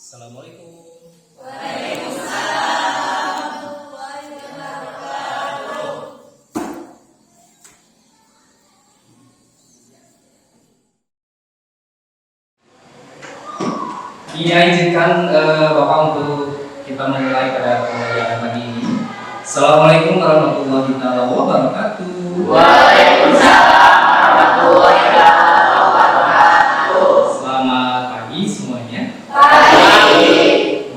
Assalamualaikum. Iya, izinkan Bapak untuk kita memulai pada pembelajaran pagi ini. Assalamualaikum warahmatullahi wabarakatuh. Waalaikumsalam warahmatullahi wabarakatuh. Selamat pagi semuanya. Pagi.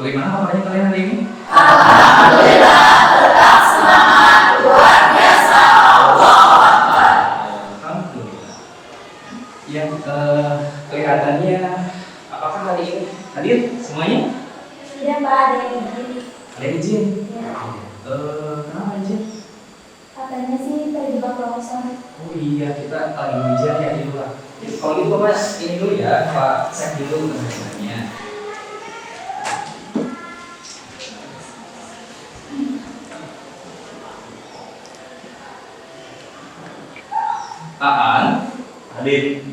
Bagaimana kabarnya kalian hari ini? Alhamdulillah, tetap semangat, luar biasa. Allahu Akbar. Alhamdulillah. Yang kelihatannya apakah hari ini hadir semuanya? Iya Pak, ada yang izin. Ada yang izin? Ya. Kenapa izin? Katanya sih terjebak longsor. Oh iya, kita lagi hujan ya di luar. Kalau gitu Mas, ini dulu ya, Pak cek dulu teman-temannya. Aan, Hadir.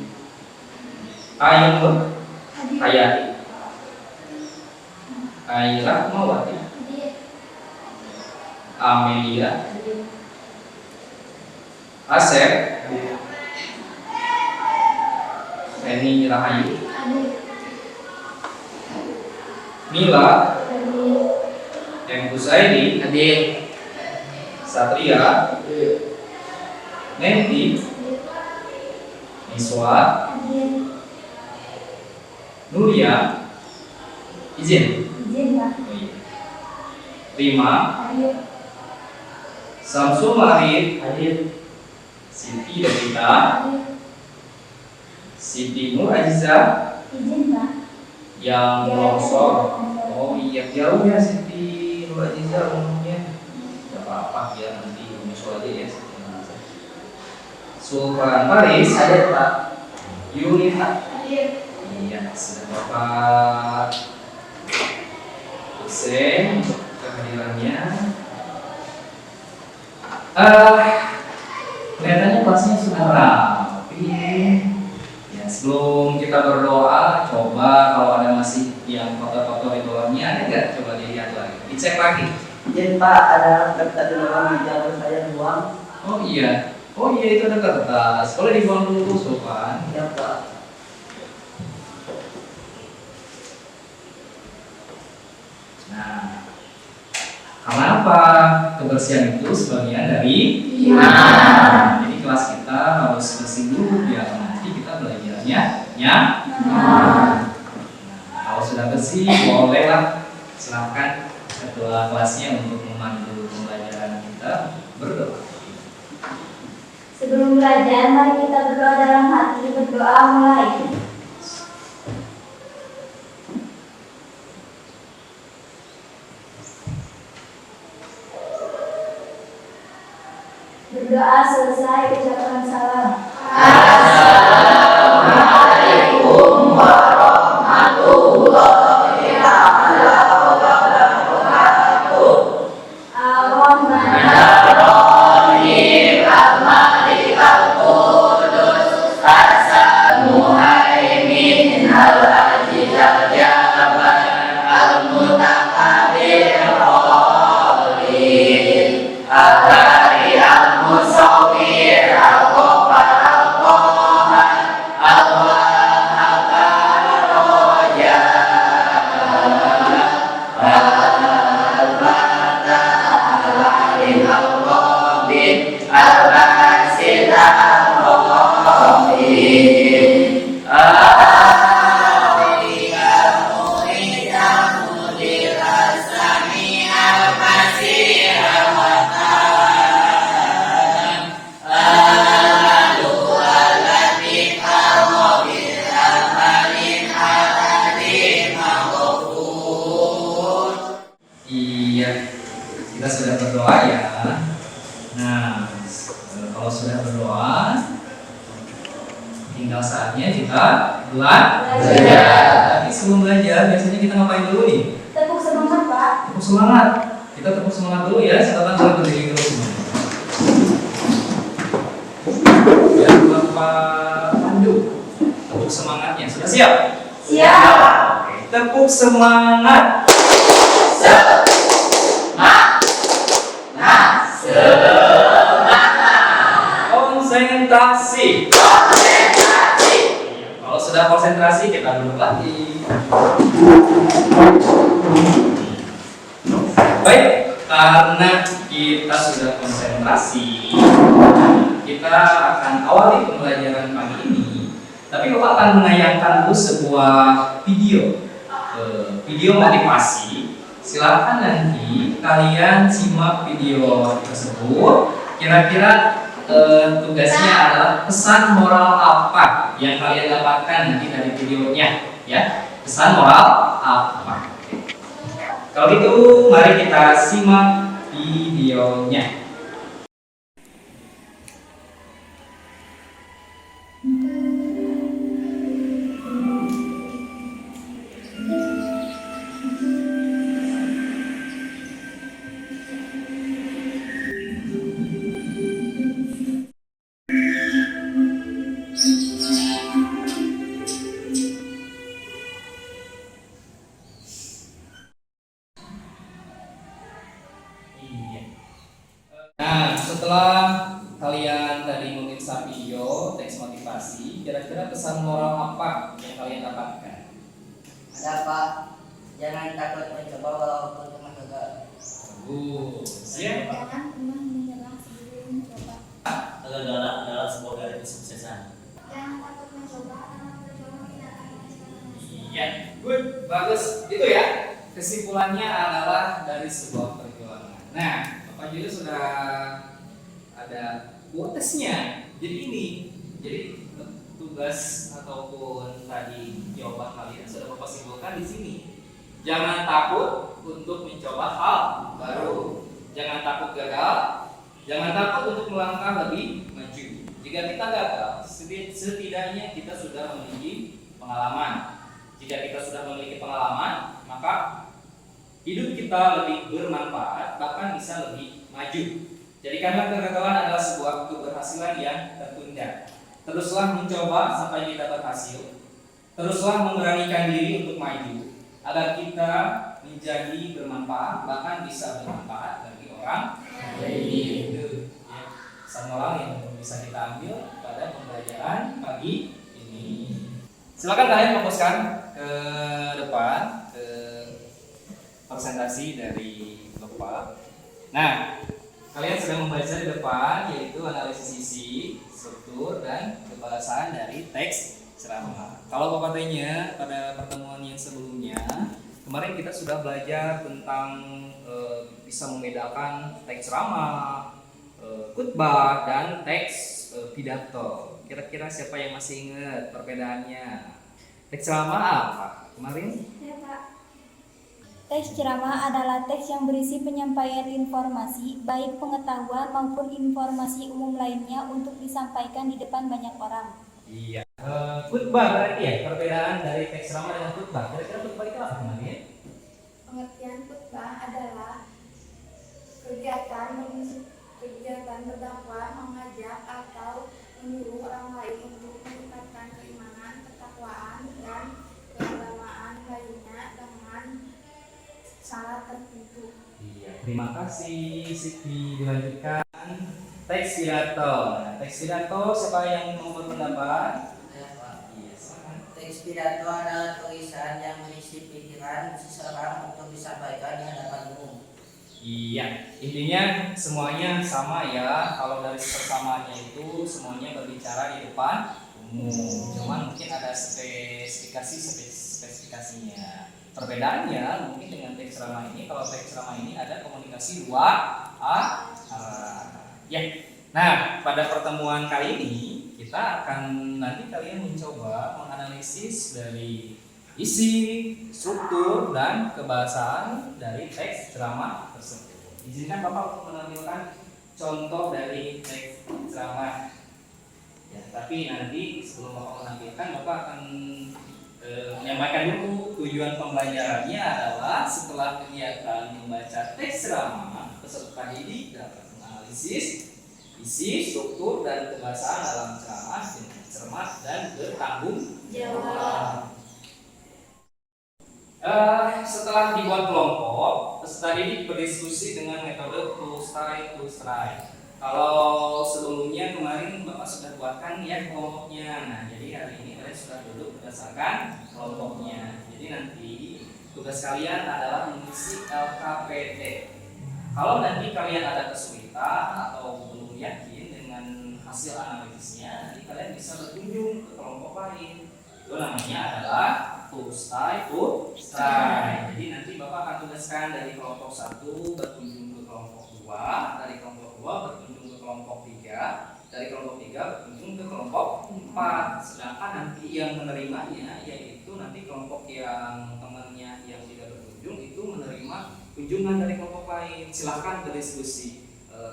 Ainur, Hadir. Hayati, Aira, Mawati, Hadir. Amelia, Asep, Feni Rahayu, Hadir. Mila, Hadir. M. Kusaidi, Hadir. Satria, Nenti, Niswa, Hadir. Nuria, izin. Izin Pak. Oh iya. Rima, Hadir. Samsul Marid, Hadir. Siti Devita, Hadir. Siti Nur Aziza, Izin Pak. yang Ya, longsor. ya. Oh iya, jauh ya Siti Nur Aziza umumnya. Tidak apa-apa, biar nanti menyusul aja ya. Siti Nur Aziza. Sultan Paris, Hadir, Pak. Yunita. Hadir. Iya, sudah Bapak dosen kehadirannya. Kelihatannya kelasnya sudah rapi. Ya, sebelum kita berdoa, coba kalau ada masih yang kotor-kotor di bawahnya, ada nggak? Coba dilihat lagi, dicek lagi. Izin Pak, ada kertas di dalam meja saya buang. Oh iya, itu ada kertas. Boleh dibuang dulu, Sopan. Ya Pak. Nah, karena apa? Kebersihan itu sebagian dari Iman. Jadi kelas kita harus bersih dulu biar nanti kita belajarnya nyaman. Nah. Kalau sudah bersih, bolehlah silakan ketua kelasnya untuk memandu pembelajaran kita berdoa. Sebelum belajar, mari kita berdoa dalam hati. Berdoa mulai. Berdoa selesai, ucapkan salam. Assalamualaikum warahmatullahi wabarakatuh. Allahumma Ar-Rahim Al-Malikal Qudus As-Muhaimin Al-Aziz Al-Jabbar Al-Mutakabbir Al-Qadir Al-Bari Al-Musawwir Al-Ghaffar Al-Qahhar Al-Wahhab Ar-Raja Al-Fatah Al-Alim Al-Qabid Al-Basit Al-Rahim Iya, kita sudah berdoa ya. Nah, kalau sudah berdoa, tinggal saatnya kita belajar. Tapi sebelum belajar, biasanya kita ngapain dulu nih? tepuk semangat Pak. Tepuk semangat. Kita tepuk semangat dulu ya. Silakan boleh berdiri dulu semuanya. Biar Bapak pandu tepuk semangatnya. Sudah siap? Siap. Oke, tepuk semangat. Konsentrasi. Kalau sudah konsentrasi kita duduk lagi. Baik, karena kita sudah konsentrasi, kita akan awali pembelajaran pagi ini. Tapi Bapak akan menayangkan dulu sebuah video motivasi. Silakan nanti kalian simak video tersebut. Kira-kira tugasnya adalah pesan moral apa yang kalian dapatkan nanti dari videonya, ya. Pesan moral apa? Kalau gitu, mari kita simak videonya. Nah, setelah kalian tadi memeriksa video teks motivasi, kira-kira pesan moral apa yang kalian dapatkan? Ada Pak, jangan takut mencoba walaupun cuma gagal. Siap. Jangan pernah menyerah sebelum mencoba. Kegagalan adalah sebuah garis kesuksesan. Jangan takut mencoba karena perjuangan tidak akan habis. Iya, good, bagus. Itu ya. Kesimpulannya adalah dari sebuah perjuangan. Nah, Bapak juga sudah ada quotesnya. Jadi tugas ataupun tadi jawaban kalian sudah Bapak simpulkan di sini. Jangan takut untuk mencoba hal baru. Jangan takut gagal. Jangan takut untuk melangkah lebih maju. Jika kita gagal, setidaknya kita sudah memiliki pengalaman. Jika kita sudah memiliki pengalaman, maka hidup kita lebih bermanfaat, bahkan bisa lebih maju. Jadikanlah kegagalan adalah sebuah keberhasilan yang tertunda. Teruslah mencoba sampai kita berhasil. Teruslah memberanikan diri untuk maju, agar kita menjadi bermanfaat, bahkan bisa bermanfaat bagi orang lain. Itu ya, pesan moral yang bisa kita ambil pada pembelajaran pagi ini. Silakan kalian fokuskan ke depan, ke presentasi dari Bapak. Nah, kalian sudah membaca di depan, yaitu analisis isi, struktur, dan kebahasan dari teks ceramah. Kalau Bapak tanya pada pertemuan yang sebelumnya, kemarin kita sudah belajar tentang bisa membedakan teks ceramah, khutbah, dan teks pidato. Kira-kira siapa yang masih ingat perbedaannya? Teks ceramah apa kemarin? Ya, Pak. Teks ceramah adalah teks yang berisi penyampaian informasi, baik pengetahuan maupun informasi umum lainnya untuk disampaikan di depan banyak orang. Iya. Khutbah berarti ya, perbedaan dari teks ceramah dengan khutbah. Kira-kira khutbah itu apa kemarin? Pengertian khutbah adalah kegiatan berdakwah, mengajak atau menyuruh orang lain untuk meningkatkan keimanan, ketakwaan, dan keagamaan lainnya dengan syarat tertentu. Iya. Terima kasih Siti. Dilanjutkan teks pidato. Nah, teks pidato siapa yang mau berpendapat? Ya Pak. Iya, silakan. Teks pidato adalah tulisan yang berisi pikiran seseorang untuk disampaikan di hadapan umum. Iya, intinya semuanya sama ya. Kalau dari persamaannya itu semuanya berbicara di depan umum. Cuman mungkin ada spesifikasinya. Perbedaannya mungkin dengan teks ceramah ini, kalau teks ceramah ini ada komunikasi dua arah. Ya. Nah, pada pertemuan kali ini kita akan nanti kalian mencoba menganalisis dari isi, struktur, dan kebahasaan dari teks ceramah tersebut. Izinkan Bapak untuk menampilkan contoh dari teks ceramah. Ya, tapi nanti sebelum Bapak menampilkan, Bapak akan menyampaikan dulu tujuan pembelajarannya adalah setelah kegiatan membaca teks ceramah, peserta didik dapat menganalisis isi, struktur, dan kebahasaan dalam ceramah dengan cermat dan bertanggung jawab. Setelah dibuat kelompok, peserta didik berdiskusi dengan metode to try. Kalau sebelumnya kemarin Bapak sudah buatkan ya kelompoknya. Nah, jadi hari ini kalian sudah duduk berdasarkan kelompoknya. Jadi nanti tugas kalian adalah mengisi LKPT. Kalau nanti kalian ada kesulitan atau belum yakin dengan hasil analisisnya, nanti kalian bisa berkunjung ke kelompok lain. Itu namanya adalah to try. Jadi nanti Bapak akan tugaskan dari kelompok 1 berkunjung ke kelompok 2, dari kelompok 2 berkunjung ke kelompok 3, dari kelompok 3 berkunjung ke kelompok 4. Sedangkan nanti yang menerimanya yaitu nanti kelompok yang temannya yang tidak berkunjung itu menerima kunjungan dari kelompok lain. Silahkan berdiskusi.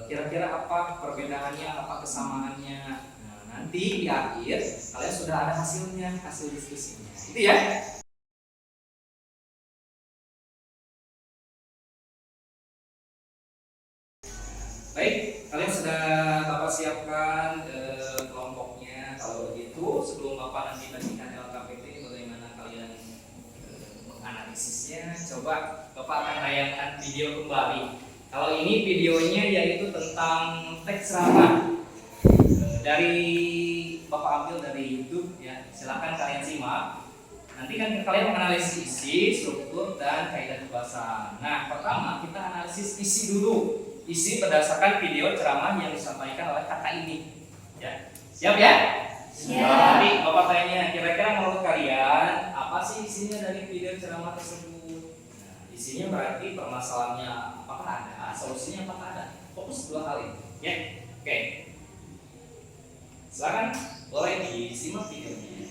Kira-kira apa perbedaannya, apa kesamaannya. Nah, nanti di akhir kalian sudah ada hasilnya, hasil diskusinya. Itu ya. Baik, kalian sudah Bapak siapkan kelompoknya. Kalau begitu, sebelum Bapak nanti bagikan LKPT, bagaimana kalian menganalisisnya? Coba Bapak akan tayangkan video kembali. Kalau ini videonya yaitu tentang teks ramah. Dari Bapak ambil dari YouTube ya. Silakan kalian simak. Nanti kan kalian menganalisis isi, struktur, dan kaidah kebahasaan. Nah, pertama kita analisis isi dulu. Isi berdasarkan video ceramah yang disampaikan oleh kakak ini. Ya, siap ya? Siap. Nanti Bapak tanya, kira-kira menurut kalian apa sih isinya dari video ceramah tersebut? Nah, isinya berarti permasalahannya apakah ada, solusinya apakah ada. Fokus 2 hal ini. Ya, oke. Silakan, boleh disimak videonya.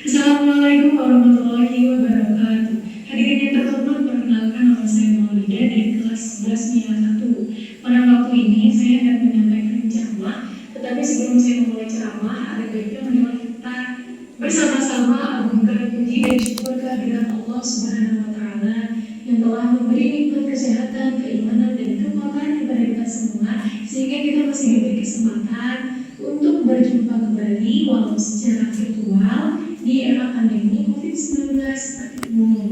Assalamualaikum warahmatullahi wabarakatuh. Hadirin yang terhormat, perkenalkan nama saya Maulida dari kelas 11 MIA 1. Pada waktu ini saya akan menyampaikan ceramah, tetapi sebelum saya memulai ceramah, ada baiknya marilah kita bersama-sama agungkan puji dan syukur kehadirat Allah Subhanahu wa Ta'ala yang telah memberi nikmat kesehatan, keimanan, dan kekuatan kepada kita semua, sehingga kita masih diberi kesempatan untuk berjumpa kembali walau secara virtual di era pandemi COVID-19 seperti ini.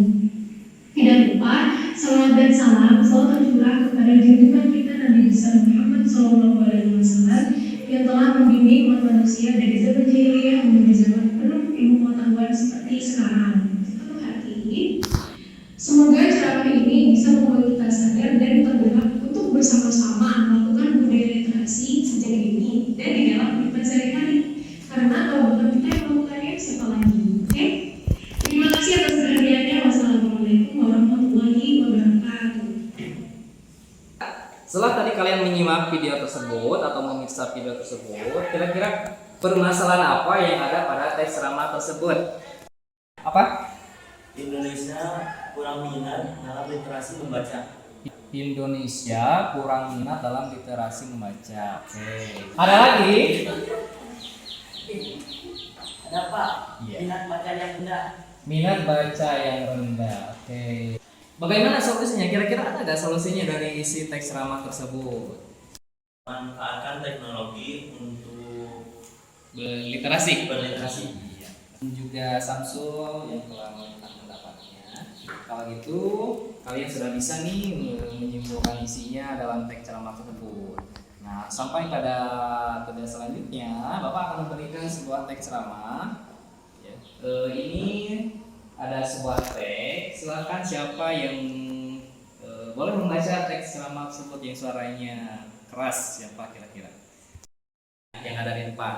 Tidak lupa, salawat dan salam selalu tercurah kepada junjungan kita Nabi besar Muhammad SAW yang telah membimbing umat manusia dari zaman jahiliyah menuju zaman penuh ilmu pengetahuan seperti sekarang. Satu hati, semoga ceramah ini bisa membuat kita sadar dan tergerak untuk bersama-sama melakukan budaya literasi sejak dini dan di dalam kehidupan sehari-hari. Karena kalau bukan kita yang melakukannya, siapa lagi? Oke? Terima kasih atas perhatiannya. Wassalamualaikum warahmatullahi wabarakatuh. Setelah tadi kalian menyimak video tersebut atau memirsa video tersebut, kira-kira permasalahan apa yang ada pada teks ceramah tersebut? Apa? Indonesia kurang minat dalam literasi membaca. Indonesia kurang minat dalam literasi membaca. Oke. Ada lagi? Ada Pak, Iya. minat baca yang rendah. Minat baca yang rendah. Oke. Bagaimana solusinya? Kira-kira ada nggak solusinya dari isi teks ceramah tersebut? Manfaatkan teknologi untuk Literasi. berliterasi. Iya. Dan juga Samsul yang telah memberikan pendapatnya. Kalau gitu, kalian sudah bisa nih menyimpulkan isinya dalam teks ceramah tersebut. Nah, sampai pada tugas selanjutnya, Bapak akan memberikan sebuah teks ceramah. Ya. Ini ada sebuah teks. Silakan siapa yang boleh membaca teks ceramah tersebut yang suaranya keras, siapa kira-kira? Yang ada di depan.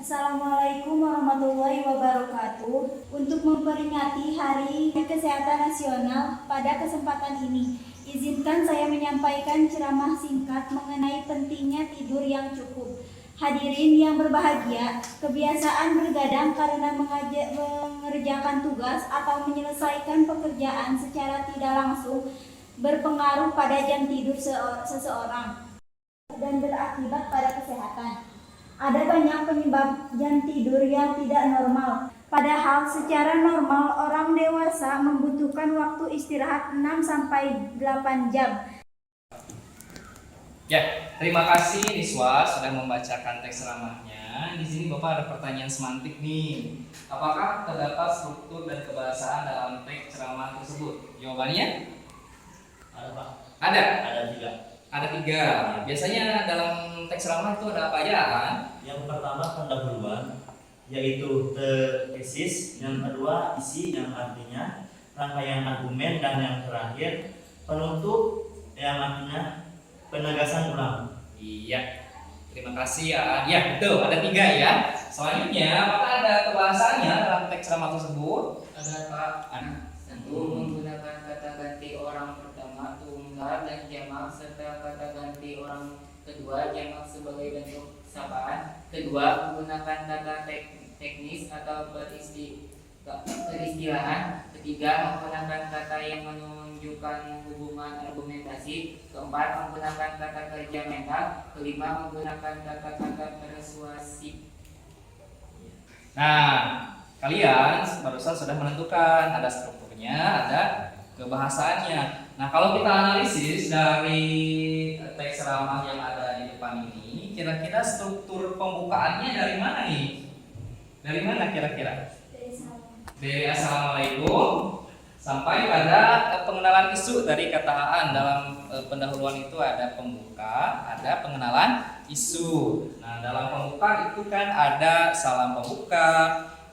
Assalamualaikum warahmatullahi wabarakatuh. Untuk memperingati Hari Kesehatan Nasional pada kesempatan ini, izinkan saya menyampaikan ceramah singkat mengenai pentingnya tidur yang cukup. Hadirin yang berbahagia, kebiasaan bergadang karena mengerjakan tugas atau menyelesaikan pekerjaan secara tidak langsung berpengaruh pada jam tidur seseorang dan berakibat pada kesehatan. Ada banyak penyebab jam tidur yang tidak normal. Padahal secara normal orang dewasa membutuhkan waktu istirahat 6-8 jam. Ya, terima kasih Niswa sudah membacakan teks ceramahnya. Di sini Bapak ada pertanyaan semantik nih. Apakah terdapat struktur dan kebahasaan dalam teks ceramah pengenalan tersebut? Jawabannya Ada Pak? ada. Ada 3. Ada 3. Biasanya dalam teks ceramah itu ada apa aja kan? Yang pertama pendahuluan, yaitu tesis. Yang kedua isi, yang artinya rangkaian argumen. Dan yang terakhir penutup, yang artinya penegasan ulang. Iya. Terima kasih ya. Ya betul. Ada 3 ya. Selanjutnya, apakah ada kebahasannya dalam teks ceramah tersebut? Ada Pak. Ada. Satu, menggunakan kata ganti orang pertama tunggal dan jamak serta kata ganti orang kedua jamak sebagai bentuk sapaan. Kedua, menggunakan kata teknis atau peristilahan. Ketiga, menggunakan kata yang menunjukkan hubungan argumentasi. Keempat, menggunakan kata kerja mental. Kelima, menggunakan kata-kata persuasif. Nah, kalian barusan sudah menentukan ada strukturnya, ada kebahasaannya. Nah, kalau kita analisis dari teks ceramah yang ada di depan ini, kira-kira struktur pembukaannya dari mana nih? Dari mana kira-kira? Dari Assalamualaikum sampai pada pengenalan isu. Dari kata Aan dalam pendahuluan itu ada pembuka, ada pengenalan isu. Nah, dalam pembuka itu kan ada salam pembuka,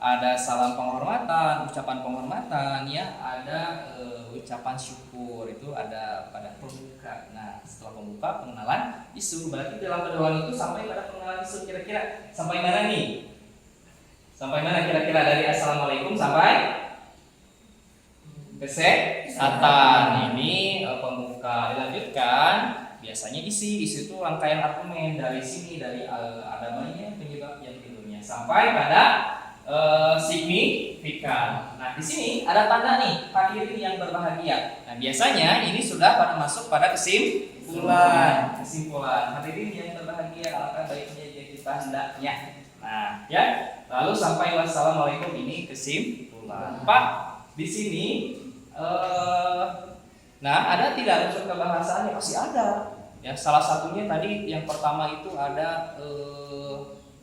ada salam penghormatan, ucapan penghormatan, ya, ada ucapan syukur, itu ada pada pembuka. Nah, setelah pembuka pengenalan isu, berarti dalam pendahuluan itu sampai pada pengenalan isu, kira-kira sampai mana nih? Sampai mana kira-kira dari Assalamualaikum sampai kesehatan? Ini pembuka. Dilanjutkan, biasanya isi itu rangkaian argumen dari sini, dari adanya penyebab yang tidurnya sampai pada signifikan. Nah, di sini ada tanda nih, hadirin yang berbahagia. Nah, biasanya ini sudah pada masuk pada kesimpulan. Hadirin yang berbahagia, alangkah baiknya jadi tandanya. Nah, ya. Lalu sampai wassalamualaikum, ini kesimpulan. Pak, di sini nah, ada tidak unsur kebahasaannya? Pasti ada. Ya, salah satunya tadi yang pertama itu ada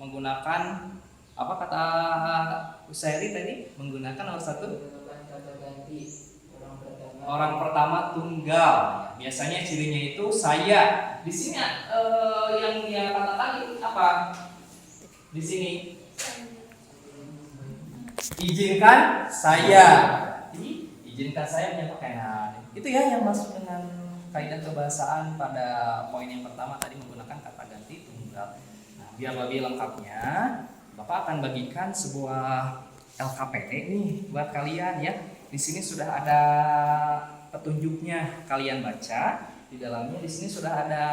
menggunakan apa kata Usairi tadi? Menggunakan nomor 1 Kata ganti orang pertama tunggal. Biasanya cirinya itu saya. Di sini yang dia katakan apa? Di sini izinkan saya. Izinkan saya menyampaikan. Itu ya yang masuk dengan kaidah kebahasaan pada poin yang pertama tadi, menggunakan kata ganti tunggal. Nah, biar lebih lengkapnya, Bapak akan bagikan sebuah LKPD nih buat kalian ya. Di sini sudah ada petunjuknya, kalian baca. Di dalamnya di sini sudah ada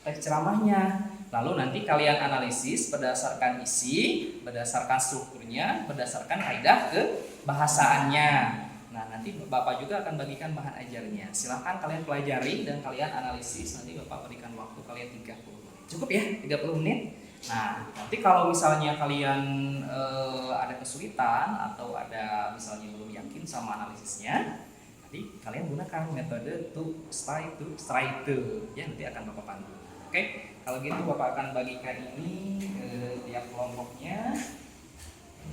teks ceramahnya. Lalu nanti kalian analisis berdasarkan isi, berdasarkan strukturnya, berdasarkan kaidah kebahasaannya. Nah, nanti Bapak juga akan bagikan bahan ajarnya. Silahkan kalian pelajari dan kalian analisis. Nanti Bapak berikan waktu kalian 30 menit. Cukup ya, 30 menit. Nah, nanti kalau misalnya kalian ada kesulitan atau ada misalnya belum yakin sama analisisnya, nanti kalian gunakan metode to strike ya, nanti akan Bapak pandu. Oke, kalau gitu Bapak akan bagikan ini ke tiap kelompoknya.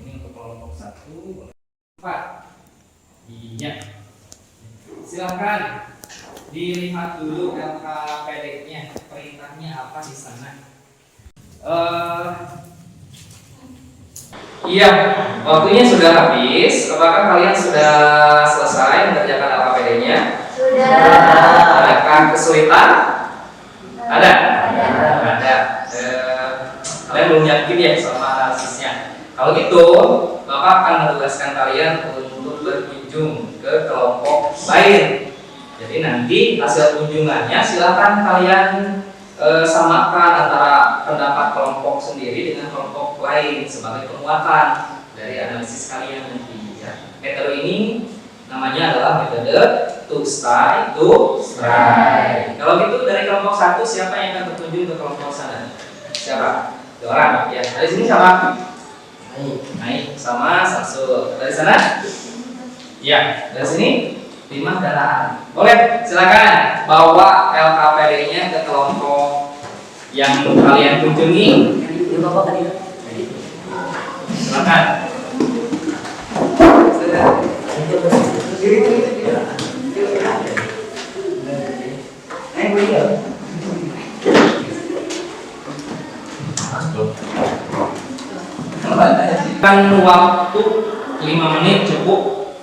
Ini untuk kelompok 1, 4. Iya. Silahkan dilihat dulu LKPD-nya, perintahnya apa di sana. Iya, waktunya sudah habis. Apakah kalian sudah selesai mengerjakan LKPD-nya? Sudah. Adakah kesulitan? Ada? Ada. Kalian belum yakin ya sama analisisnya. Kalau gitu, Bapak akan menugaskan kalian untuk berkunjung ke kelompok lain. Jadi nanti hasil kunjungannya silakan kalian samakan antara pendapat kelompok sendiri dengan kelompok lain sebagai penguatan dari analisis kalian nanti. Ya. Metode ini namanya adalah metode to strike. Kalau gitu dari kelompok 1 siapa yang akan berkunjung ke kelompok sana? Siapa? 2 orang. Ya. Dari sini siapa? Naik sama Samsul. Dari sana? Ya. Dari sini? 5 dan boleh, silakan bawa LKPD-nya ke kelompok yang kalian kunjungi. Silakan. Kan waktu 5 menit cukup.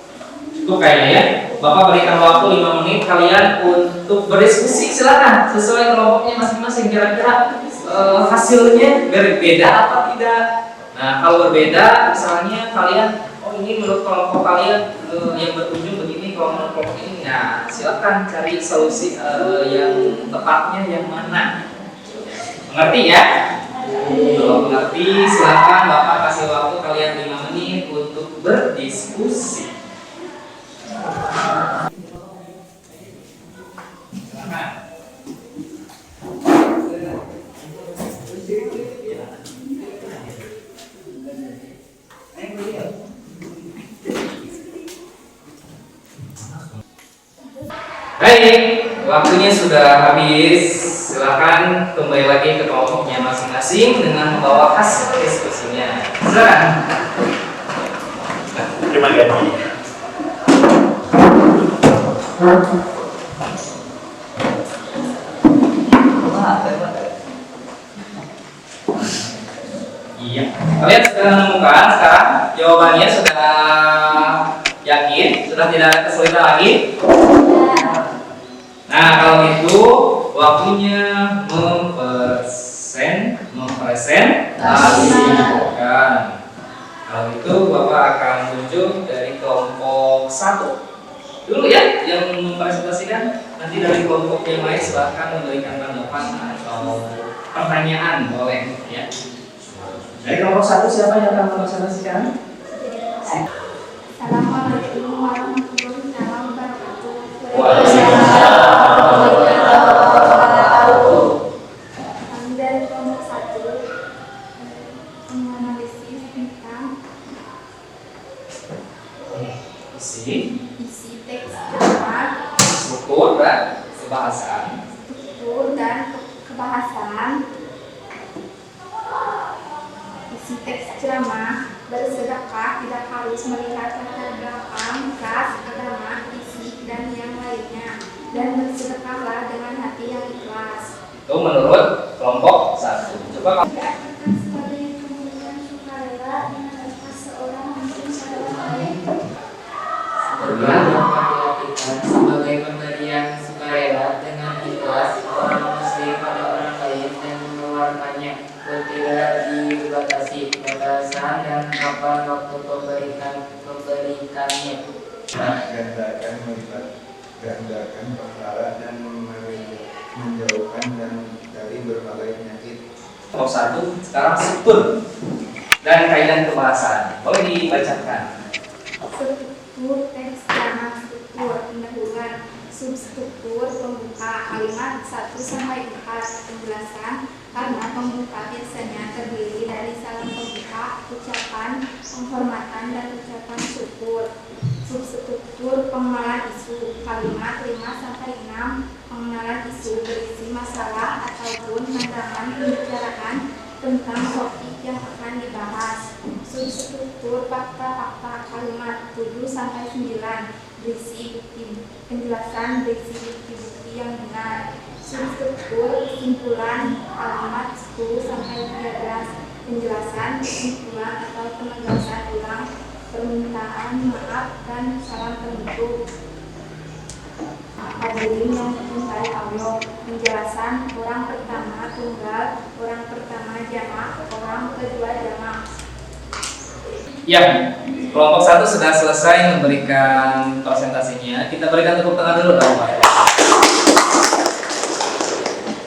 Cukup kayaknya ya. Bapak berikan waktu 5 menit kalian untuk berdiskusi. Silakan sesuai kelompoknya masing-masing. Kira-kira hasilnya berbeda apa tidak? Nah, kalau berbeda, misalnya kalian, oh ini menurut kelompok kalian yang berujung begini, kelompok ini. Nah, silakan cari solusi yang tepatnya yang mana. Mengerti ya? Kalau mengerti, silakan Bapak kasih waktu kalian 5 menit untuk berdiskusi. Silakan. Baik, waktunya sudah habis. Silakan kembali lagi ke kelompoknya masing-masing dengan membawa hasil diskusinya. Silakan. Terima kasih. Iya. Kalian sudah menemukan sekarang jawabannya, sudah yakin, sudah tidak ada kesulitan lagi. Nah, kalau itu waktunya mempresentasikan. Kalau itu Bapak akan tunjuk dari kelompok 1 dulu ya yang mempresentasikan. Nanti dari kelompok yang lain silahkan memberikan tanggapan atau pertanyaan, boleh ya. Dari kelompok 1 siapa yang akan mempresentasikan? Assalamualaikum warahmatullahi wabarakatuh. Kami dari kelompok 1 menganalisis tentang isi teks ceramah, struktur dan kebahasaan. Isi teks ceramah: bersedekah tidak harus melihat latar belakang, ras, agama, fisik, dan yang lainnya, dan bersedekahlah dengan hati yang ikhlas. Itu menurut kelompok 1. Coba kamu. Tidak akan sebagai kemuliaan sukarela dengan ikhlas seorang mencari orang lain. Perhatikan sebagai pemberian sukarela dengan ikhlas orang muslim pada orang lain dan mengeluarkannya, tidak dibatasi batasan dan kapan waktu memberikannya. Gandakan pahala dan menjauhkan dan dari berbagai penyakit. Kelompok 1 sekarang struktur dan kaidah kebahasaan. Boleh dibacakan. Struktur teks ceramah: struktur pendahuluan, substruktur pembuka, kalimat 1 sampai 4, penjelasan. Karena pembuka biasanya terdiri dari salam pembuka, ucapan penghormatan, dan ucapan syukur. Substruktur pengenalan isu, kalimat 5 sampai 6, pengenalan isu berisi masalah ataupun pandangan pembicaraan tentang topik yang akan dibahas. Substruktur fakta-fakta, kalimat 7 sampai 9, berisi bukti, penjelasan berisi bukti-bukti yang benar. Substruktur kesimpulan, kalimat 10 sampai 13, penjelasan, kesimpulan atau penegasan ulang, permintaan maaf, dan salam penutup. Hadirin yang dicintai Allah, penjelasan orang pertama tunggal, orang pertama jamak, orang kedua jamak. Ya, kelompok 1 sudah selesai memberikan presentasinya. Kita berikan tepuk tangan dulu dong, Pak.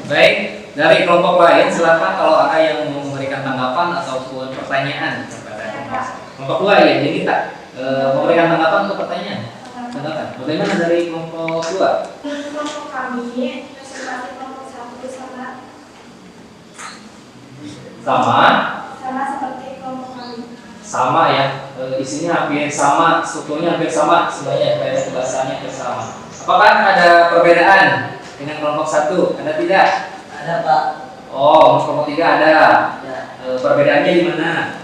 Baik, dari kelompok lain silakan kalau ada yang mau memberikan tanggapan ataupun pertanyaan kepada kelompok 2 ya. Jadi kita memberikan tanggapan atau pertanyaan. Tanggapan. Bagaimana dari kelompok 2? Kelompok kami presentasi kelompok 1 sama seperti kelompok kami. Sama ya, isinya hampir sama, strukturnya hampir sama semuanya, kayak bahasanya hampir sama. Apakah ada perbedaan dengan kelompok 1? Ada tidak? Ada Pak. Oh, kelompok 3 ada. Ya. Perbedaannya di mana?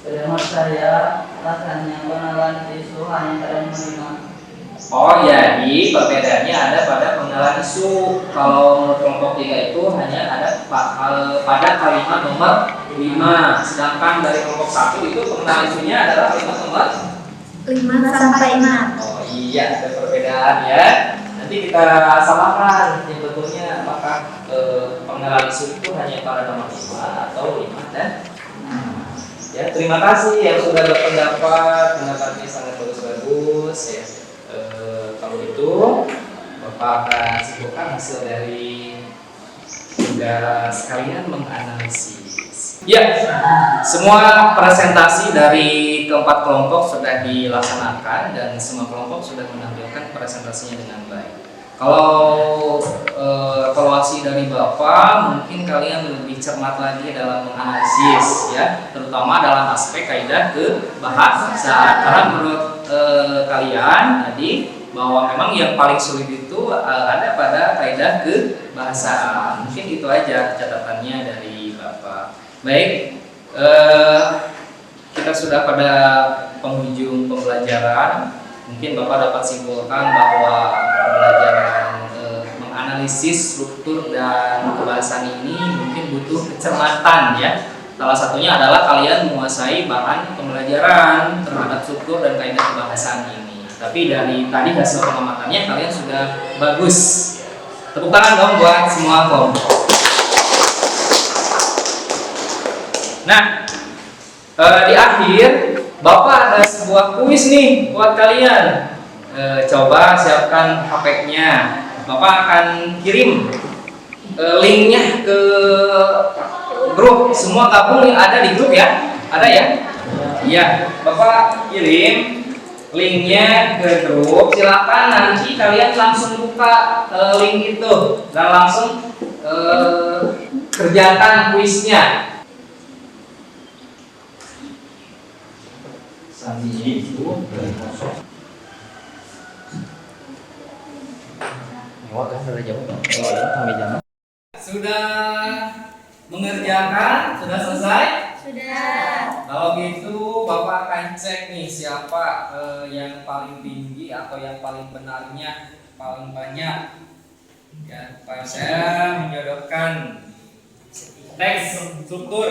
Menurut saya rasanya pengenalan isu hanya pada menerima. Oh, jadi perbedaannya ada pada pengenalan isu. Kalau menurut kelompok 3 itu hanya ada pada kalimat nomor 5. Sedangkan dari kelompok 1 itu pengenal isinya adalah kalimat nomor 5 sampai 6. Oh iya, ada perbedaan ya. Nanti kita samakan sebetulnya apakah pengenalan isu itu hanya pada nomor 5 atau 5 dan 6. Ya, terima kasih yang sudah berpendapat, pendapatnya sangat bagus-bagus ya. Kalau itu Bapak akan simpulkan hasil dari tugas kalian menganalisis. Ya, semua presentasi dari keempat kelompok sudah dilaksanakan dan semua kelompok sudah menampilkan presentasinya dengan baik. Kalau evaluasi dari Bapak, mungkin kalian lebih cermat lagi dalam menganalisis ya, terutama dalam aspek kaidah kebahasaan. Karena menurut kalian tadi bahwa memang yang paling sulit itu ada pada kaidah kebahasaan. Mungkin itu aja catatannya dari Bapak. Baik, kita sudah pada penghujung pembelajaran. Mungkin Bapak dapat simpulkan bahwa pembelajaran menganalisis struktur dan kebahasaan ini mungkin butuh kecermatan ya. Salah satunya adalah kalian menguasai bahan pembelajaran terhadap struktur dan kaidah kebahasaan ini. Tapi dari tadi hasil pengamatannya kalian sudah bagus. Tepuk tangan dong buat semua kelompok. Nah, di akhir Bapak ada sebuah kuis nih buat kalian. Coba siapkan HP-nya. Bapak akan kirim linknya ke grup. Semua gabung yang ada di grup ya. Ada ya? Iya. Bapak kirim linknya ke grup. Silakan nanti kalian langsung buka link itu dan langsung kerjakan kuisnya. Sudah mengerjakan? Sudah selesai? Sudah. Kalau gitu Bapak akan cek nih siapa yang paling tinggi atau yang paling benarnya paling banyak. Ya, saya menjodohkan teks struktur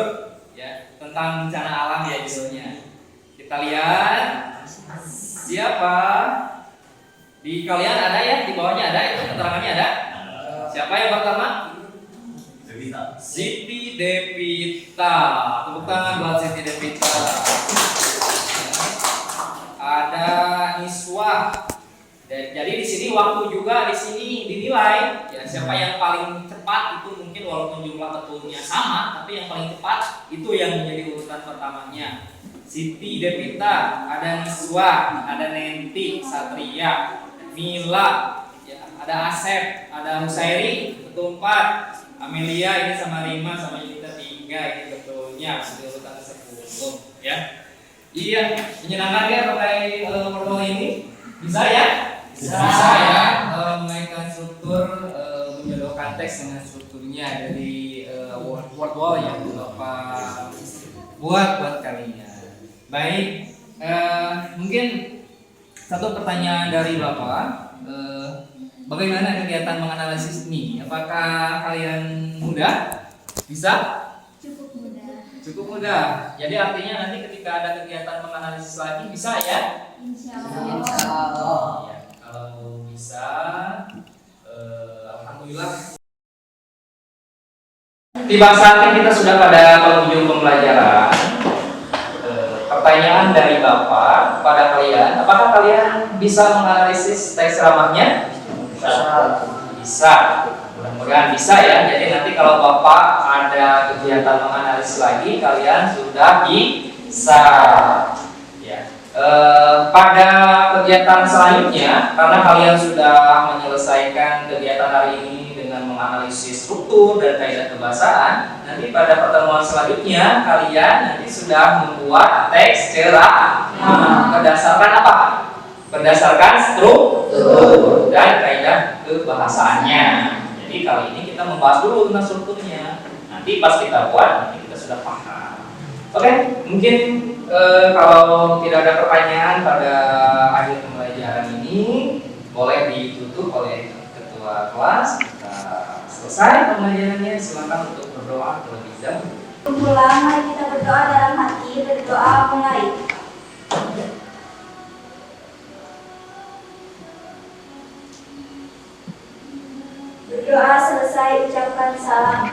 ya tentang bencana alam ya judulnya. Kita lihat siapa di kalian ada ya, di bawahnya ada itu keterangannya ada. Siapa yang pertama? Siti Devita. Tepuk tangan buat Siti Devita. Ada Iswa. Jadi di sini waktu juga di sini dinilai ya siapa yang paling cepat itu mungkin walaupun jumlah betulnya sama tapi yang paling cepat itu yang menjadi urutan pertamanya. Siti Devita, ada Niswa, ada Nenti, Satria, Mila, ya, ada Asep, ada Husairi, betul 4, Amelia ini sama Rima sama Yunita 3 ini betulnya urutan 10 ya. Iya, menyenangkan ya pakai protokol ini? Bisa ya? Bisa ya. Menaikkan struktur, menjodohkan teks dengan strukturnya dari word wall yang Bapak buat kalian. Baik, mungkin satu pertanyaan dari Bapak, bagaimana kegiatan menganalisis ini? Apakah kalian mudah? Bisa? Cukup mudah. Cukup mudah. Jadi artinya nanti ketika ada kegiatan menganalisis lagi bisa ya? Insya Insya Allah. Allah. Ya, kalau bisa, alhamdulillah. Tiba saatnya kita sudah pada penghujung pembelajaran. Pertanyaan dari Bapak pada kalian, apakah kalian bisa menganalisis teks ceramahnya? Bisa. Mudah-mudahan bisa ya. Jadi nanti kalau Bapak ada kegiatan menganalisis lagi, kalian sudah bisa. Ya. Pada kegiatan selanjutnya, karena kalian sudah menyelesaikan kegiatan hari ini dengan menganalisis struktur dan kaidah kebahasaan, nanti pada pertemuan selanjutnya kalian nanti sudah membuat teks ceramah berdasarkan apa? Berdasarkan struktur dan kaidah kebahasaannya. Jadi kali ini kita membahas dulu tentang strukturnya. Nanti pas kita buat, nanti kita sudah paham. Oke, mungkin kalau tidak ada pertanyaan pada akhir pembelajaran ini, boleh ditutup oleh ketua kelas. Kita selesai pembelajarannya. Silakan untuk berdoa terlebih dahulu. Pulang, mari kita berdoa dalam hati. Berdoa mulai. Berdoa selesai, ucapkan salam.